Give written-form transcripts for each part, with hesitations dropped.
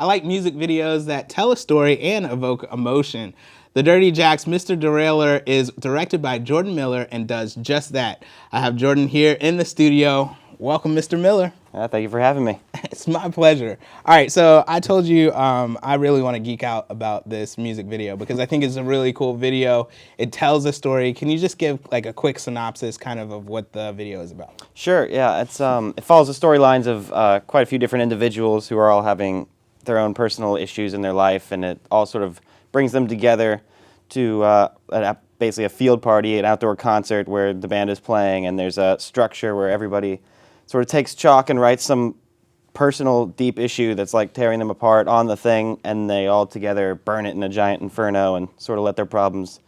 I like music videos that tell a story and evoke emotion. The Dirty Jacks' Mr. Derailer is directed by Jordan Miller and does just that. I have Jordan here in the studio. Welcome, Mr. Miller. Thank you for having me. It's my pleasure. All right, so I told you I really want to geek out about this music video because I think it's a really cool video. It tells a story. Can you just give like a quick synopsis kind of what the video is about? Sure, yeah. It follows the storylines of quite a few different individuals who are all having their own personal issues in their life, and it all sort of brings them together to basically a field party, an outdoor concert where the band is playing, and there's a structure where everybody sort of takes chalk and writes some personal, deep issue that's like tearing them apart on the thing, and they all together burn it in a giant inferno and sort of let their problems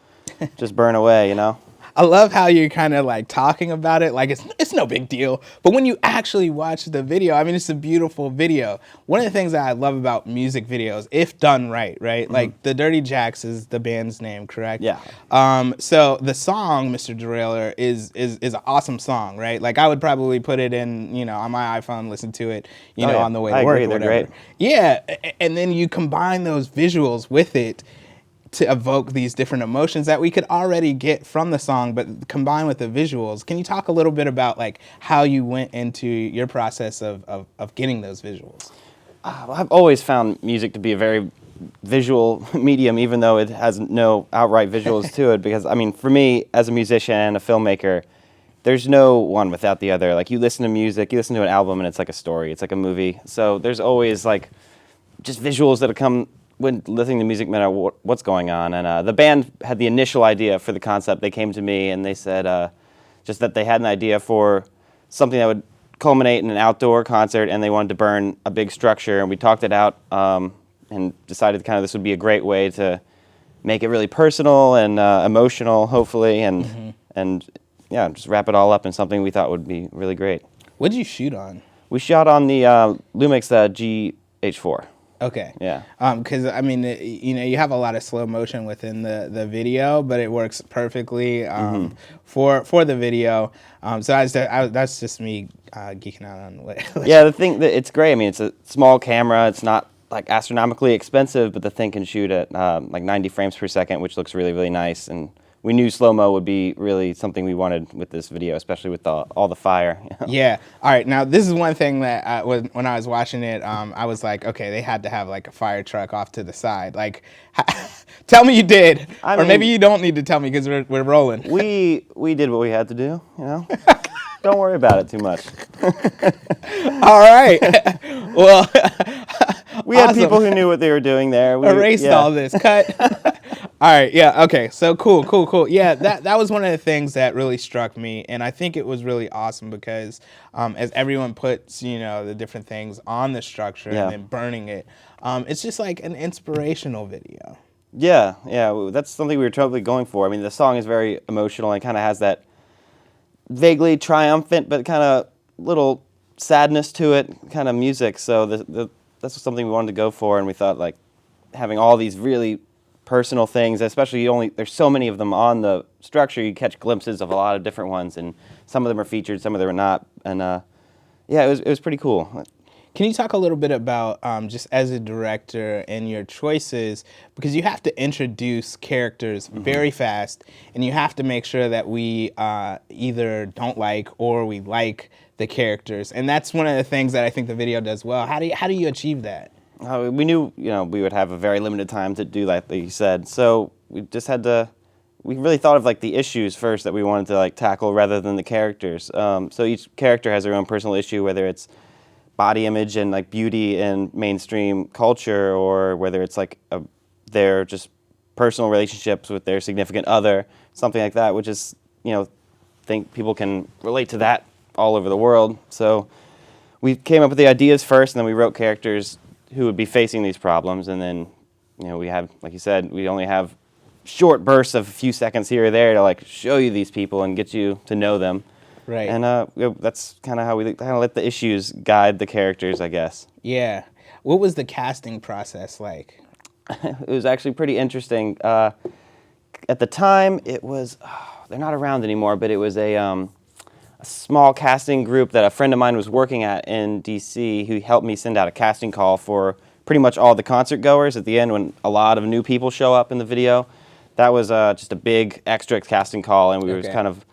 just burn away, you know? I love how you're kind of like talking about it like it's no big deal. But when you actually watch the video, I mean, it's a beautiful video. One of the things that I love about music videos, if done right, Mm-hmm. Like the Dirty Jacks is the band's name, correct? Yeah. So the song, Mr. Derailer, is an awesome song, right? Like I would probably put it in, on my iPhone, listen to it, on the way to work or whatever. They're great. Yeah, and then you combine those visuals with it to evoke these different emotions that we could already get from the song, but combined with the visuals. Can you talk a little bit about like how you went into your process of getting those visuals? Well, I've always found music to be a very visual medium, even though it has no outright visuals to it, because, I mean, for me, as a musician and a filmmaker, there's no one without the other. Like, you listen to music, you listen to an album, and it's like a story, it's like a movie. So there's always, like, just visuals that come when listening to music, no matter what's going on. And the band had the initial idea for the concept. They came to me and they said just that they had an idea for something that would culminate in an outdoor concert, and they wanted to burn a big structure. And we talked it out and decided kind of this would be a great way to make it really personal and emotional, hopefully, and yeah, just wrap it all up in something we thought would be really great. What did you shoot on? We shot on the Lumix GH4. Okay. Yeah. Because I mean, you have a lot of slow motion within the video, but it works perfectly for the video. So that's just me geeking out on what. Yeah, the thing that it's great. I mean, it's a small camera. It's not like astronomically expensive, but the thing can shoot at like 90 frames per second, which looks really, really nice. And we knew slow-mo would be really something we wanted with this video, especially with all the fire. Yeah. All right. Now, this is one thing that when I was watching it, I was like, okay, they had to have like a fire truck off to the side. Like, tell me you did. Or maybe you don't need to tell me because we're rolling. We did what we had to do, Don't worry about it too much. All right. Well, we had people who knew what they were doing there. Erased all this. Cut. All right, yeah, okay, so cool. Yeah, that was one of the things that really struck me, and I think it was really awesome because as everyone puts, the different things on the structure and then burning it, it's just like an inspirational video. Yeah, that's something we were totally going for. I mean, the song is very emotional and kind of has that vaguely triumphant but kind of little sadness to it kind of music, so that's something we wanted to go for, and we thought, like, having all these really personal things, especially there's so many of them on the structure, you catch glimpses of a lot of different ones, and some of them are featured, some of them are not, and yeah, it was pretty cool. Can you talk a little bit about just as a director and your choices, because you have to introduce characters very fast, and you have to make sure that we either don't like or we like the characters, and that's one of the things that I think the video does well. How do you achieve that? We knew, we would have a very limited time to do that, like you said. So we just had to. We really thought of like the issues first that we wanted to like tackle rather than the characters. So each character has their own personal issue, whether it's body image and like beauty in mainstream culture, or whether it's like their just personal relationships with their significant other, something like that. Which is, think people can relate to that all over the world. So we came up with the ideas first, and then we wrote characters who would be facing these problems, and then, we have, like you said, we only have short bursts of a few seconds here or there to like show you these people and get you to know them. Right. And that's kind of how we kind of let the issues guide the characters, I guess. Yeah. What was the casting process like? It was actually pretty interesting. At the time, it was, they're not around anymore, but it was a small casting group that a friend of mine was working at in D.C. who helped me send out a casting call for pretty much all the concert goers at the end when a lot of new people show up in the video. That was just a big extra casting call, and we were just kind of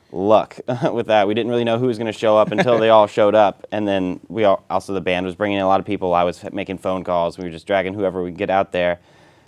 luck with that. We didn't really know who was going to show up until they all showed up, and then also the band was bringing in a lot of people. I was making phone calls. We were just dragging whoever we could get out there.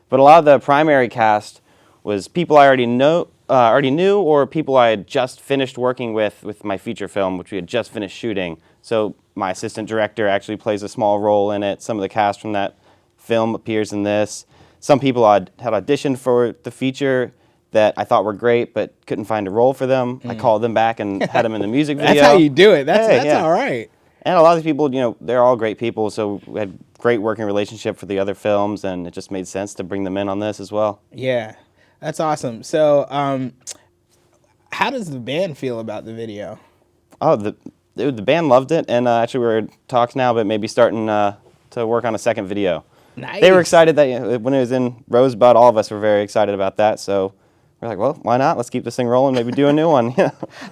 But a lot of the primary cast was people I already knew, or people I had just finished working with my feature film, which we had just finished shooting. So my assistant director actually plays a small role in it. Some of the cast from that film appears in this. Some people had auditioned for the feature that I thought were great, but couldn't find a role for them. I called them back and had them in the music video. That's how you do it. That's all right. And a lot of these people, they're all great people, so we had great working relationship for the other films, and it just made sense to bring them in on this as well. Yeah, that's awesome. So, how does the band feel about the video? Oh, the band loved it, and actually we're in talks now, but maybe starting to work on a second video. Nice. They were excited that when it was in Rosebud, all of us were very excited about that, so we're like, well, why not? Let's keep this thing rolling, maybe do a new one.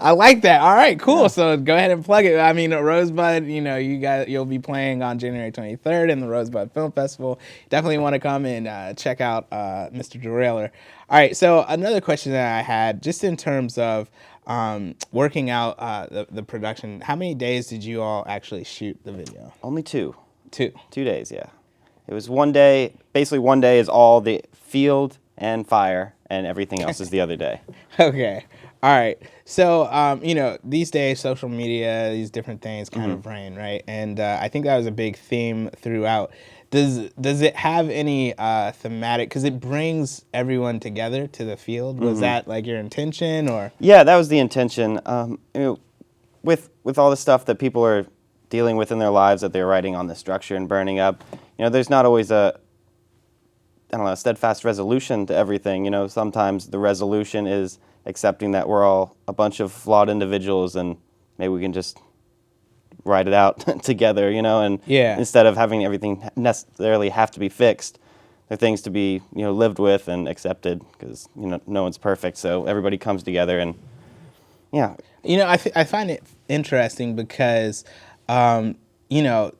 I like that. All right, cool. Yeah. So go ahead and plug it. I mean, Rosebud, you'll be playing on January 23rd in the Rosebud Film Festival. Definitely want to come and check out Mr. Derailer. All right, so another question that I had, just in terms of working out the production, how many days did you all actually shoot the video? Only 2. 2 days, yeah. It was one day. Basically, one day is all the field and fire, and everything else is the other day. Okay. All right. So, these days, social media, these different things kind of reign, right? And I think that was a big theme throughout. Does it have any thematic? Because it brings everyone together to the field. Was that like your intention, or? Yeah, that was the intention. With all the stuff that people are dealing with in their lives that they're writing on the structure and burning up, there's not always a steadfast resolution to everything. Sometimes the resolution is accepting that we're all a bunch of flawed individuals, and maybe we can just write it out together, and instead of having everything necessarily have to be fixed, they're things to be, lived with and accepted, because, no one's perfect, so everybody comes together, and yeah. I find it interesting because, on your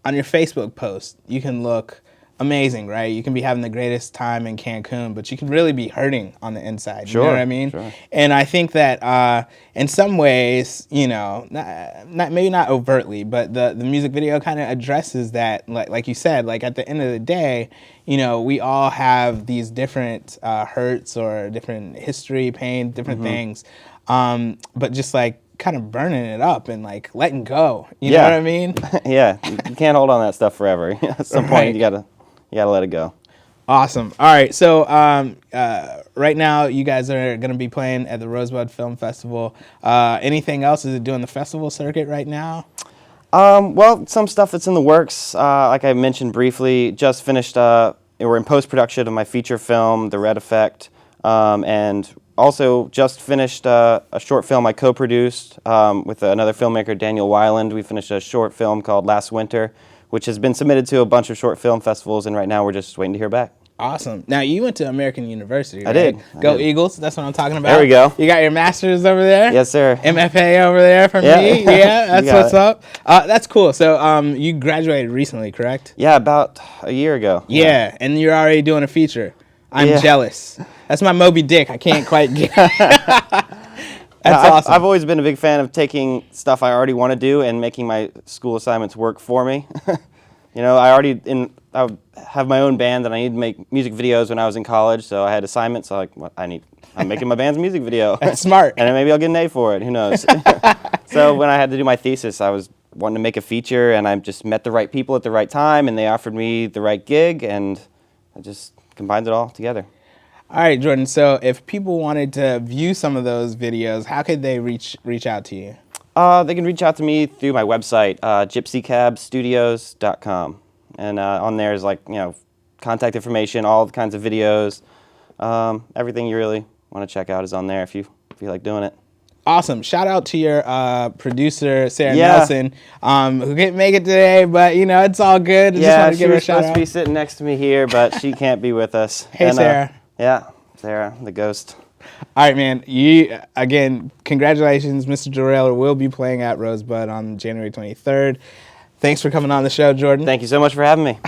Facebook post, you can look amazing, right? You can be having the greatest time in Cancun, but you can really be hurting on the inside. Sure, you know what I mean? Sure. And I think that in some ways, maybe not overtly, but the music video kind of addresses that. Like you said, like at the end of the day, we all have these different hurts or different history, pain, different things, but just like kind of burning it up and like letting go. You know what I mean? Yeah, you can't hold on that stuff forever. At some point, you gotta let it go. Awesome. All right, so right now you guys are going to be playing at the Rosebud Film Festival. Anything else? Is it doing the festival circuit right now? Well, some stuff that's in the works. Like I mentioned briefly, just finished. We're in post-production of my feature film, The Red Effect, and also just finished a short film I co-produced with another filmmaker, Daniel Weiland. We finished a short film called Last Winter, which has been submitted to a bunch of short film festivals, and right now we're just waiting to hear back. Awesome. Now, you went to American University, right? I did. Go Eagles. That's what I'm talking about. There we go. You got your master's over there? Yes, sir. MFA over there from me? Yeah, that's what's up. That's cool. So you graduated recently, correct? Yeah, about a year ago. Yeah, and you're already doing a feature. I'm jealous. That's my Moby Dick. I can't quite get That's awesome. I've always been a big fan of taking stuff I already want to do and making my school assignments work for me. I have my own band, and I need to make music videos when I was in college, so I had assignments. So I'm making my band's music video. That's smart. And maybe I'll get an A for it. Who knows? So when I had to do my thesis, I was wanting to make a feature, and I just met the right people at the right time, and they offered me the right gig, and I just combined it all together. All right, Jordan. So if people wanted to view some of those videos, how could they reach out to you? They can reach out to me through my website, gypsycabstudios.com. And on there is contact information, all the kinds of videos. Everything you really want to check out is on there if you feel like doing it. Awesome. Shout out to your producer, Sarah Nelson, who couldn't make it today, but, it's all good. Just want to give her a shout out. She was supposed to be sitting next to me here, but she can't be with us. Hey, Sarah. Sarah, the ghost. All right, man. Again, congratulations. Mr. Derailer will be playing at Rosebud on January 23rd. Thanks for coming on the show, Jordan. Thank you so much for having me.